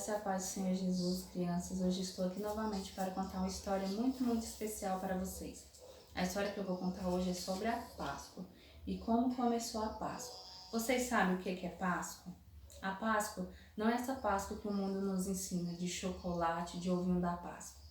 graça e a paz do Senhor Jesus, crianças. Hoje estou aqui novamente para contar uma história muito especial para vocês. A história que eu vou contar hoje é sobre a Páscoa e como começou a Páscoa. Vocês sabem o que é Páscoa? A Páscoa não é essa Páscoa que o mundo nos ensina, de chocolate, de ovinho da Páscoa.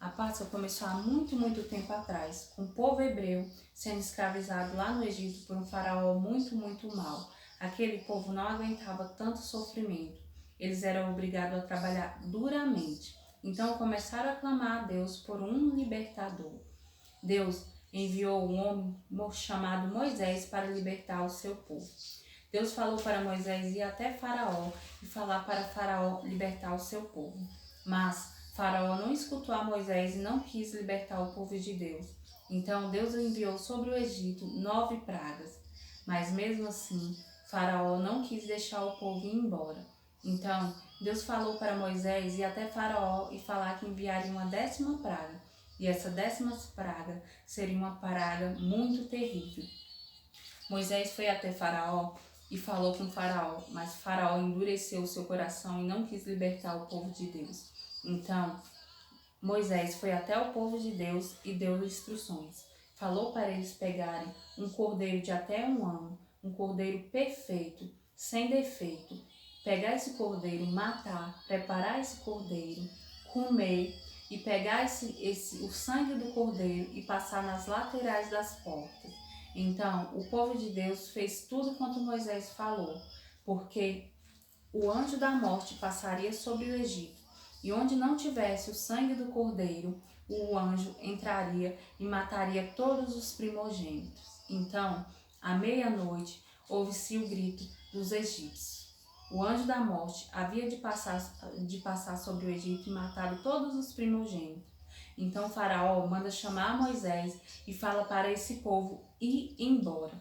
A Páscoa começou há muito tempo atrás, com o povo hebreu sendo escravizado lá no Egito por um faraó muito mau. Aquele povo não aguentava tanto sofrimento. Eles eram obrigados a trabalhar duramente. Então começaram a clamar a Deus por um libertador. Deus enviou um homem chamado Moisés para libertar o seu povo. Deus falou para Moisés ir até Faraó e falar para Faraó libertar o seu povo. Mas Faraó não escutou a Moisés e não quis libertar o povo de Deus. Então Deus enviou sobre o Egito 9 pragas. Mas mesmo assim, Faraó não quis deixar o povo ir embora. Então Deus falou para Moisés ir até Faraó e falar que enviaria uma 10ª praga. E essa 10ª praga seria uma praga muito terrível. Moisés foi até Faraó e falou com Faraó, mas Faraó endureceu o seu coração e não quis libertar o povo de Deus. Então, Moisés foi até o povo de Deus e deu instruções. Falou para eles pegarem um cordeiro de até 1 ano, um cordeiro perfeito, sem defeito. Pegar esse cordeiro, matar, preparar esse cordeiro, comer e pegar o sangue do cordeiro e passar nas laterais das portas. Então, o povo de Deus fez tudo quanto Moisés falou, porque o anjo da morte passaria sobre o Egito, e onde não tivesse o sangue do cordeiro, o anjo entraria e mataria todos os primogênitos. Então, à meia-noite, ouve-se o grito dos egípcios. O anjo da morte havia de passar sobre o Egito e matar todos os primogênitos. Então Faraó manda chamar Moisés e fala para esse povo ir embora.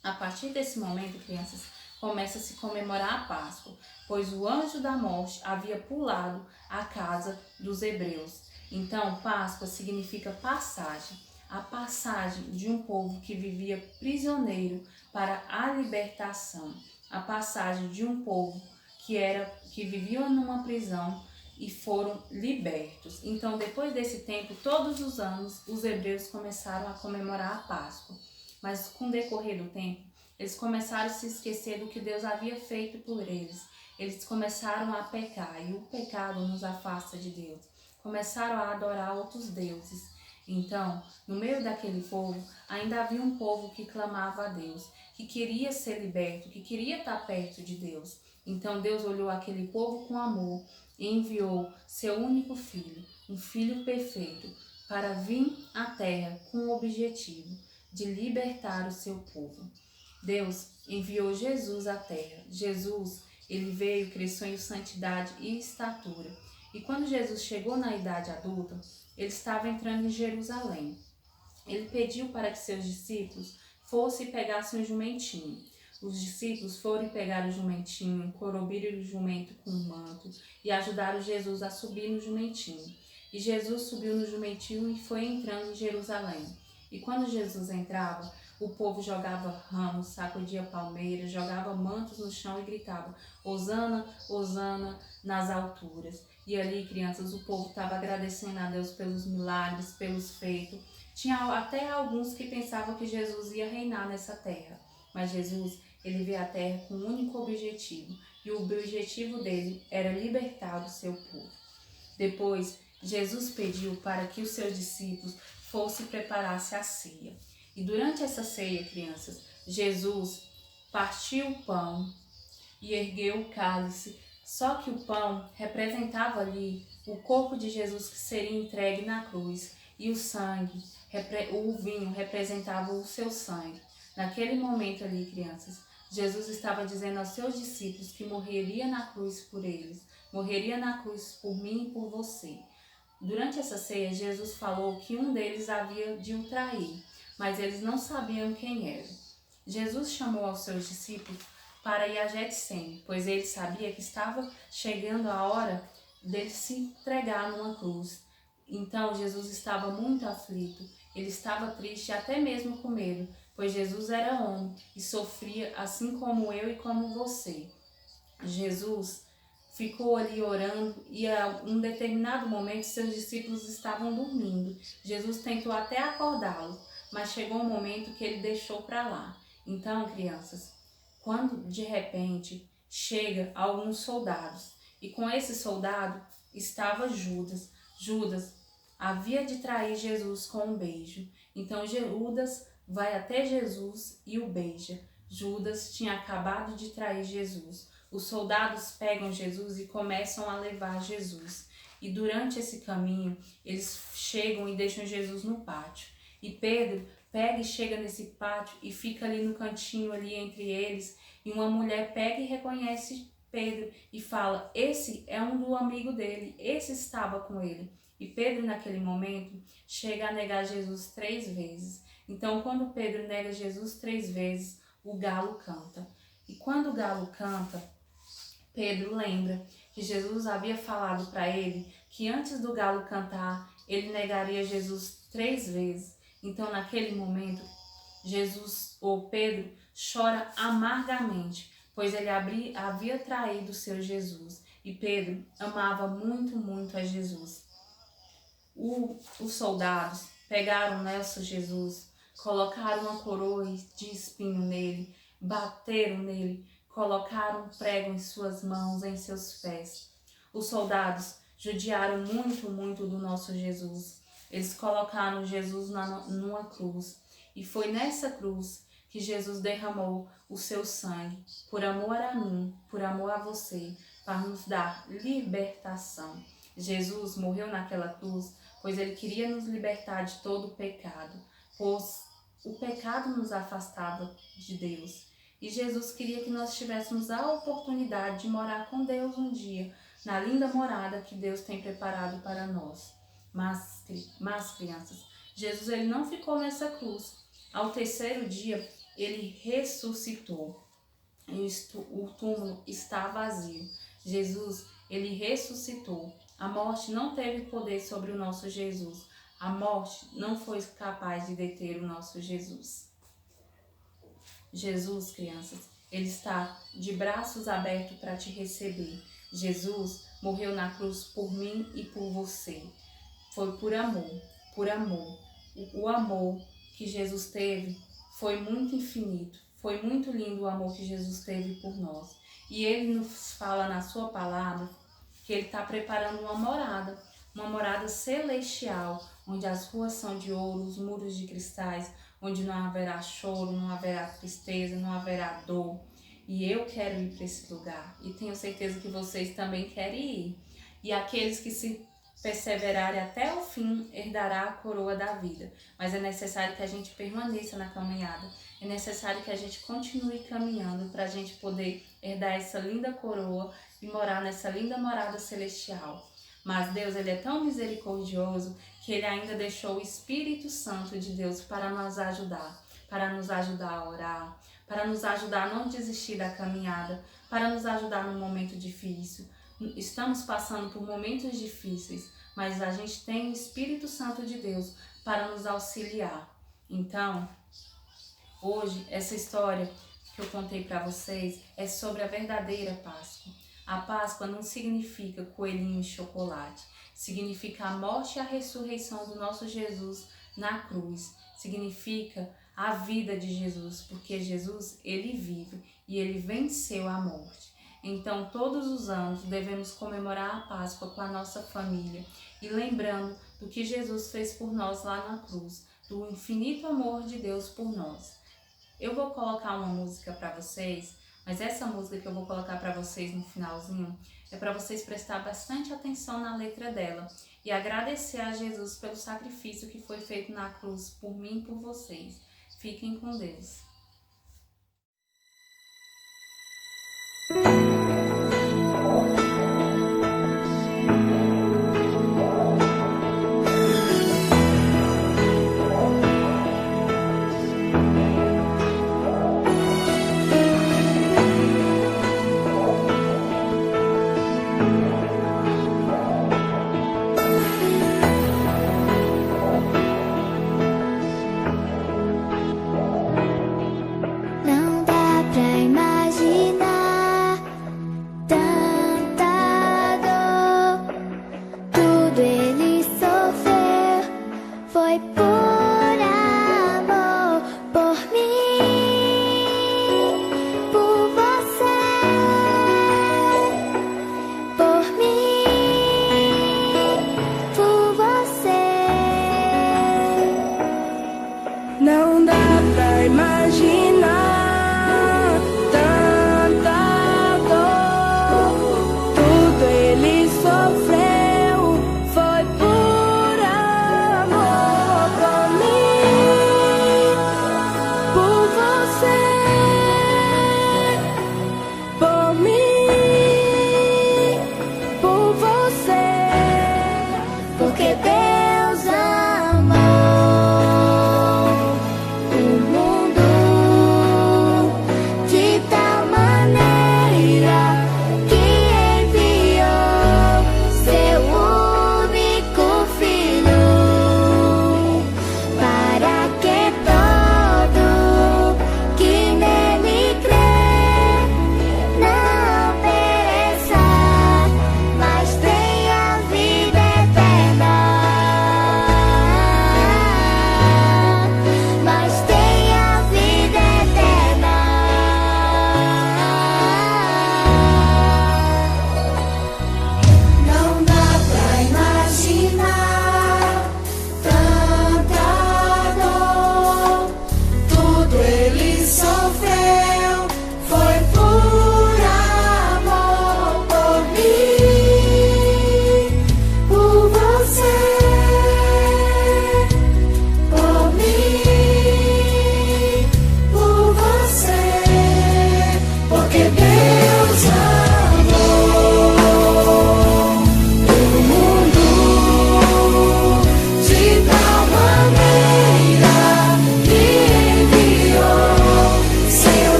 A partir desse momento, crianças, começa a se comemorar a Páscoa, pois o anjo da morte havia pulado a casa dos hebreus. Então, Páscoa significa passagem, a passagem de um povo que vivia prisioneiro para a libertação, a passagem de um povo que vivia numa prisão e foram libertos. Então, depois desse tempo, todos os anos, os hebreus começaram a comemorar a Páscoa. Mas com o decorrer do tempo, eles começaram a se esquecer do que Deus havia feito por eles. Eles começaram a pecar e o pecado nos afasta de Deus. Começaram a adorar outros deuses. Então, no meio daquele povo, ainda havia um povo que clamava a Deus, que queria ser liberto, que queria estar perto de Deus. Então Deus olhou aquele povo com amor e enviou seu único filho, um filho perfeito, para vir à terra com o objetivo de libertar o seu povo. Deus enviou Jesus à terra. Jesus, ele veio, cresceu em santidade e estatura. E quando Jesus chegou na idade adulta, ele estava entrando em Jerusalém. Ele pediu para que seus discípulos fossem e pegassem um jumentinho. Os discípulos foram pegar o jumentinho, corobiram o jumento com um manto e ajudaram Jesus a subir no jumentinho. E Jesus subiu no jumentinho e foi entrando em Jerusalém. E quando Jesus entrava, o povo jogava ramos, sacudia palmeiras, jogava mantos no chão e gritava: Hosana, Hosana nas alturas. E ali, crianças, o povo estava agradecendo a Deus pelos milagres, pelos feitos. Tinha até alguns que pensavam que Jesus ia reinar nessa terra. Mas Jesus, ele veio à terra com um único objetivo. E o objetivo dele era libertar o seu povo. Depois, Jesus pediu para que os seus discípulos fossem preparar-se a ceia. E durante essa ceia, crianças, Jesus partiu o pão e ergueu o cálice. Só que o pão representava ali o corpo de Jesus que seria entregue na cruz. E o sangue, o vinho representava o seu sangue. Naquele momento ali, crianças, Jesus estava dizendo aos seus discípulos que morreria na cruz por eles. Morreria na cruz por mim e por você. Durante essa ceia, Jesus falou que um deles havia de o trair, mas eles não sabiam quem era. Jesus chamou aos seus discípulos para ir a Getsêmani, pois ele sabia que estava chegando a hora dele se entregar numa cruz. Então Jesus estava muito aflito, ele estava triste e até mesmo com medo, pois Jesus era homem e sofria assim como eu e como você. Jesus ficou ali orando e a um determinado momento seus discípulos estavam dormindo. Jesus tentou até acordá-los, mas chegou um momento que ele deixou para lá. Então, crianças, quando de repente chega alguns soldados e com esse soldado estava Judas. Judas havia de trair Jesus com um beijo. Então Judas vai até Jesus e o beija. Judas tinha acabado de trair Jesus. Os soldados pegam Jesus e começam a levar Jesus. E durante esse caminho, eles chegam e deixam Jesus no pátio. E Pedro pega e chega nesse pátio e fica ali no cantinho ali entre eles. E uma mulher pega e reconhece Pedro e fala: esse é um do amigo dele, esse estava com ele. E Pedro naquele momento chega a negar Jesus 3 vezes. Então quando Pedro nega Jesus 3 vezes, o galo canta. E quando o galo canta, Pedro lembra que Jesus havia falado para ele que antes do galo cantar, ele negaria Jesus 3 vezes. Então naquele momento, Pedro chora amargamente, pois ele havia traído seu Jesus. E Pedro amava muito, muito a Jesus. Os soldados pegaram Nelson Jesus, colocaram uma coroa de espinho nele, bateram nele, colocaram um prego em suas mãos, em seus pés. Os soldados judiaram muito, muito do nosso Jesus. Eles colocaram Jesus numa cruz. E foi nessa cruz que Jesus derramou o seu sangue, por amor a mim, por amor a você, para nos dar libertação. Jesus morreu naquela cruz, pois ele queria nos libertar de todo o pecado, pois o pecado nos afastava de Deus. E Jesus queria que nós tivéssemos a oportunidade de morar com Deus um dia, na linda morada que Deus tem preparado para nós. Mas crianças, Jesus ele não ficou nessa cruz. Ao terceiro dia, ele ressuscitou. E o túmulo está vazio. Jesus, ele ressuscitou. A morte não teve poder sobre o nosso Jesus. A morte não foi capaz de deter o nosso Jesus. Jesus, crianças, ele está de braços abertos para te receber. Jesus morreu na cruz por mim e por você. Foi por amor, por amor. O amor que Jesus teve foi muito infinito. Foi muito lindo o amor que Jesus teve por nós. E ele nos fala na sua palavra que ele está preparando uma morada celestial, onde as ruas são de ouro, os muros de cristais, onde não haverá choro, não haverá tristeza, não haverá dor. E eu quero ir para esse lugar. E tenho certeza que vocês também querem ir. E aqueles que se perseverarem até o fim, herdará a coroa da vida. Mas é necessário que a gente permaneça na caminhada. É necessário que a gente continue caminhando para a gente poder herdar essa linda coroa e morar nessa linda morada celestial. Mas Deus, ele é tão misericordioso que ele ainda deixou o Espírito Santo de Deus para nos ajudar a orar, para nos ajudar a não desistir da caminhada, para nos ajudar num momento difícil. Estamos passando por momentos difíceis, mas a gente tem o Espírito Santo de Deus para nos auxiliar. Então, hoje, essa história que eu contei para vocês é sobre a verdadeira Páscoa. A Páscoa não significa coelhinho e chocolate, significa a morte e a ressurreição do nosso Jesus na cruz, significa a vida de Jesus, porque Jesus, ele vive e ele venceu a morte. Então, todos os anos devemos comemorar a Páscoa com a nossa família e lembrando do que Jesus fez por nós lá na cruz, do infinito amor de Deus por nós. Eu vou colocar uma música para vocês, mas essa música que eu vou colocar para vocês no finalzinho é para vocês prestar bastante atenção na letra dela e agradecer a Jesus pelo sacrifício que foi feito na cruz por mim e por vocês. Fiquem com Deus.